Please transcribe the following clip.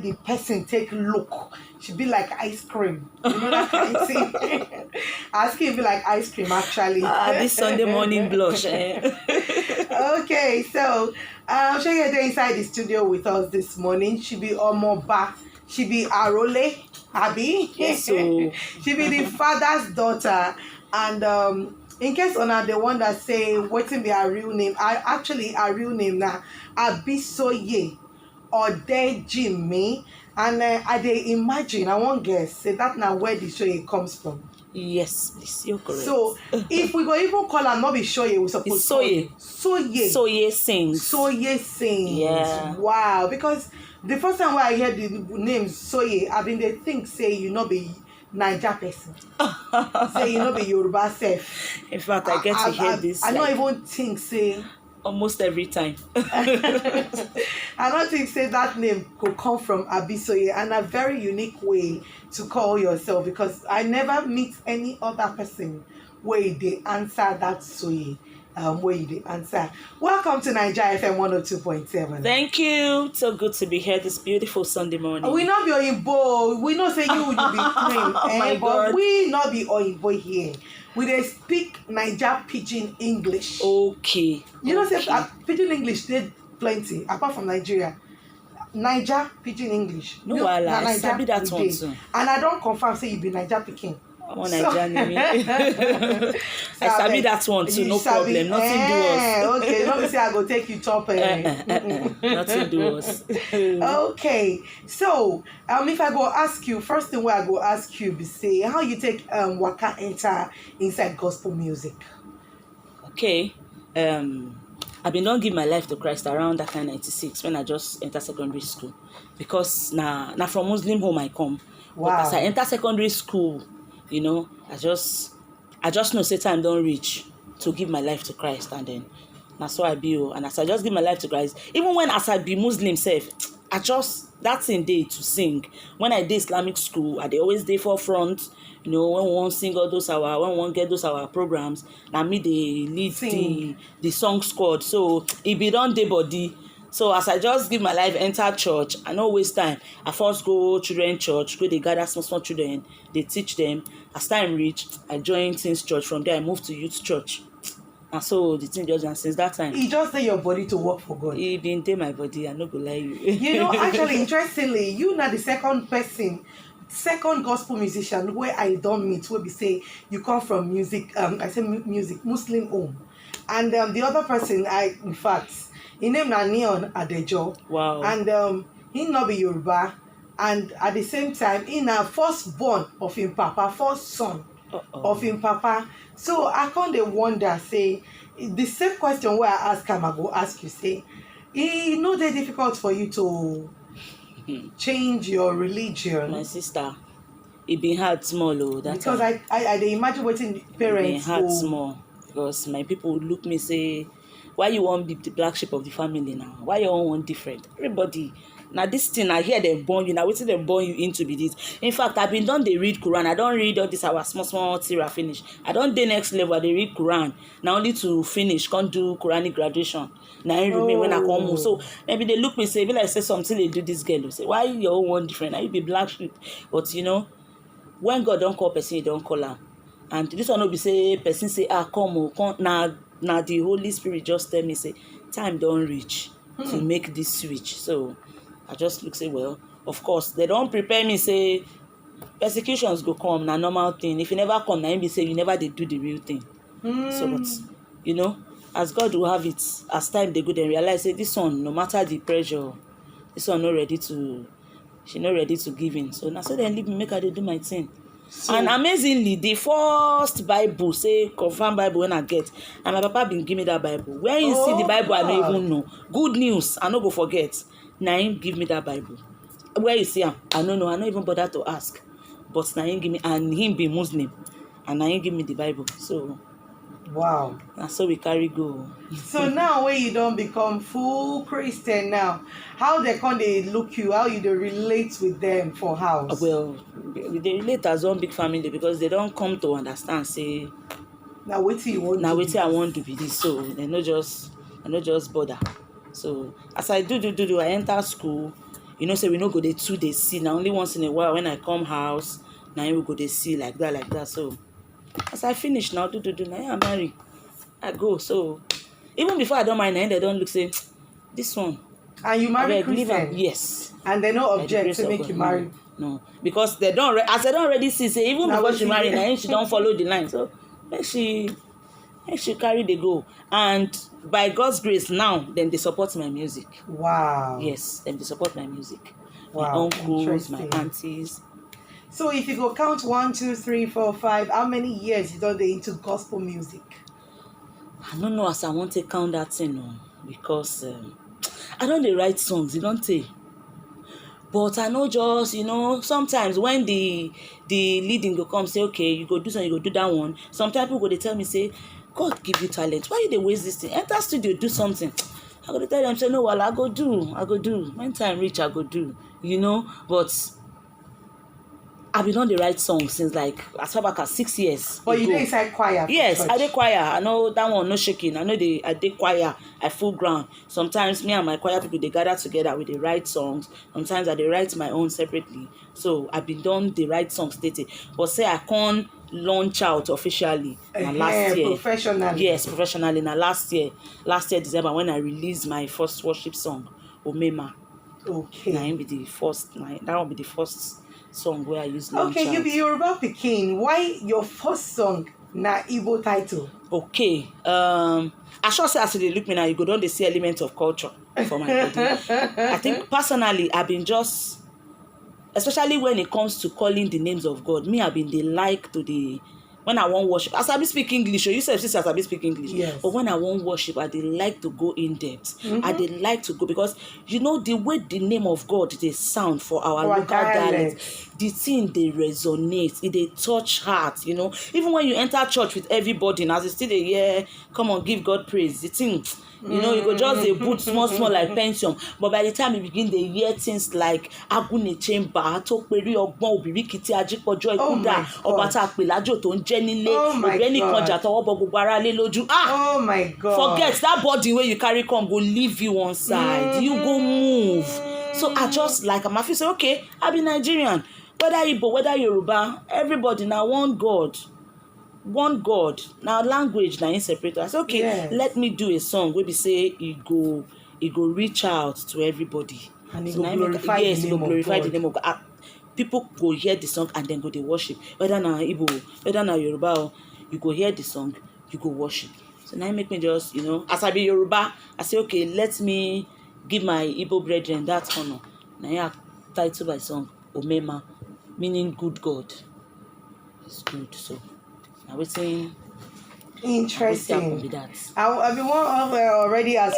the person take look, she be like ice cream. You know that kind of thing. Her skin be like ice cream actually. This Sunday morning blush. Okay, so Shey dey inside the studio with us this morning. She be Omoba. She be Arole, Abi. Yes, so She be the father's daughter. And in case una the one that say wetin be her real name, her real name na Abisoye Odejimi. And I dey imagine, I wan guess, say that na where the Soye comes from. yes, please, you're correct. So if we go even call her not be Soye, we suppose It's Soye. Soye. Soye sings. Soye sings. Yeah. Wow. Because the first time when I hear the name Soye, I been they think say you not be Naija person. Say you not be Yoruba self. In fact, I get to hear this. I like, don't even think say almost every time. I don't think say that name could come from Abisoye, and a very unique way to call yourself, because I never meet any other person where they answer that Soye. Where they answer. Welcome to Naija FM 102.7. Thank you. So good to be here this beautiful Sunday morning. We not be Oyinbo. We not say you be cream. My but God. we not be Oyinbo here. We dey speak Naija pidgin English. Okay. You know, say Okay. pidgin English dey plenty apart from Nigeria. Naija pidgin English. No na wahala, I Naija sabi that we one dey. too. And I don confirm say you be Naija pikin. I want Nigerian. I sabi that one too. You No sabi? problem. Nothing do us. Okay, let me say I go take you top. Nothing do us. Okay, so if I go ask you, first thing where I go ask you be say how you take waka enter inside gospel music. Okay. I've been don't give my life to Christ around that kind 96 when I just enter secondary school, because na from Muslim home I come. Wow. But as I enter secondary school, you know, I just know say time don't reach to give my life to Christ, and then that's why I be. And as I just give my life to Christ, even when as I be Muslim self, I just that same day to sing. When I did Islamic school, I dey always dey forefront. You know, when we want sing all those when we want get those our programs, now me they lead the song squad. So it be done day body. So as I just give my life, enter church, I no waste time. I first go children church, go they gather small children, they teach them. As time reach, I join teens church. From there, I moved to youth church. And so the thing just, and since that time, You just say your body to work for God. it been take my body. I no go lie you. You know, actually, interestingly, you not the second gospel musician where I don't meet, where we say you come from music, I say music, Muslim home. And the other person, in fact, his name na Neon Adejo. Wow. And he not be Yoruba. And at the same time, he na firstborn of him papa, first son of him papa. So I can't dey wonder, say, the same question where I ask him, I go ask you, say, it no dey difficult for you to change your religion. My sister, it been hard small that Because time. I dey imagine wetin It been parents hard go. small, because my people would look me say, why you want be the black sheep of the family now? Why you all want different? Everybody. Now this thing I hear them born you. Now waiting them born you into be this. In fact, I've been done they read Quran. I don't read all this our small tira finish. I don't the next level. They read Quran. Now only to finish can't do Quranic graduation. Now I remain when I come home. So maybe they look me say, be like say something they do this girl. They say why you all want different? Now you be black sheep. But you know, when God don't call person, he don't call her. And this one will be say person say come now the Holy Spirit just tell me say time don't reach to make this switch. So I just look say, well, of course they don't prepare me say persecutions go come na normal thing. If you never come, now be say you never did do the real thing. So but you know, as God will have it, as time they go then realize say this one, no matter the pressure, this one not ready to give in. So now so then leave me make I dey do my thing. So, and amazingly, the first Bible, say confirmed Bible when I get, and my papa been give me that Bible. When you see the Bible, God. I don't even know. Good news, I no go forget. Now him give me that Bible. Where you see him, I don't know. I don't even bother to ask. But now him give me, and him be Muslim, and now him give me the Bible. So wow. And so we carry go. So now when you don't become full Christian now, how they look you, how you dey relate with them for house? Well, they relate as one big family because they don't come to understand, say, now wetin you want now to wetin I want to be this. So they no just bother. So as I do, I enter school. you know say we no go dey too dey see na only once in a while when I come house na we go dey see like that. So as I finish now do na I marry I go. So even before I don marry na they don look say this one. And you marry Christian? Yes. And they no object to make you marry? No, because they don't already see say even before she marry na she don follow the line. So make she carry the go. And by God's grace now, then they support my music. Wow. Yes, then they support my music. Wow. My uncles, my aunties. So if you go count 1, 2, 3, 4, 5, how many years you done dey into gospel music? I don't know as I want to count that thing, no, because I don't dey write songs, you don't take. But I know just, sometimes when the leading go come say, okay, you go do something, you go do that one. Sometimes people go dey tell me, say, God give you talent. Why you dey waste this thing? Enter studio, do something. I go dey tell them, say, no, well, I go do. When time reach, I go do. But I've been on the right song since as far back as 6 years. But you dey inside choir? Yes, I dey choir. I know that one no shaking. I dey choir. I full ground. Sometimes me and my choir people they gather together with the right songs. Sometimes I dey write my own separately. So I've been done the right songs dating. But say I can't launch out officially last year. Professionally. Yes, professionally. Now last year December when I released my first worship song, Omema. Okay. That will be the first song where I use launch out. Okay, you be Yoruba Pikin. Why your first song na Igbo title? Okay. I sure say as they look me now, you go down, they see elements of culture for my body. I think personally, I've been just, especially when it comes to calling the names of God, I've been when I want worship, as I be speak English, or you say as I be speak English. Yes. But when I want worship, I dey like to go in depth. Mm-hmm. I dey like to go because the way the name of God they sound for our local dialect, the thing they resonate, it they touch heart. Even when you enter church with everybody, and as you still they hear, come on, give God praise. The thing, you go just a boot small like pension. But by the time you begin they hear things like Agune Chamber, Atokperi Ogbon Obirikiti Ajipojo Ikuda, Obata Pelajo Tonjenile, Obeni Konja Towobo gbogbo ara le lójú. Oh my God. Forget that body where you carry come go leave you one side. You go move. So I just I feel say okay, I be Nigerian. Whether Igbo, whether Yoruba, everybody now one God. Now language now separate. I say okay, yes. Let me do a song where we say it go reach out to everybody. And it go glorify the name of God. People go hear the song and then go they worship. Whether na Igbo, whether na Yoruba, you go hear the song, you go worship. So now it make me just, as I be Yoruba, I say okay, let me give my Igbo brethren that honor. Now I title my song Omema, meaning good God. It's good. So now we're saying interesting. With that. I've been already as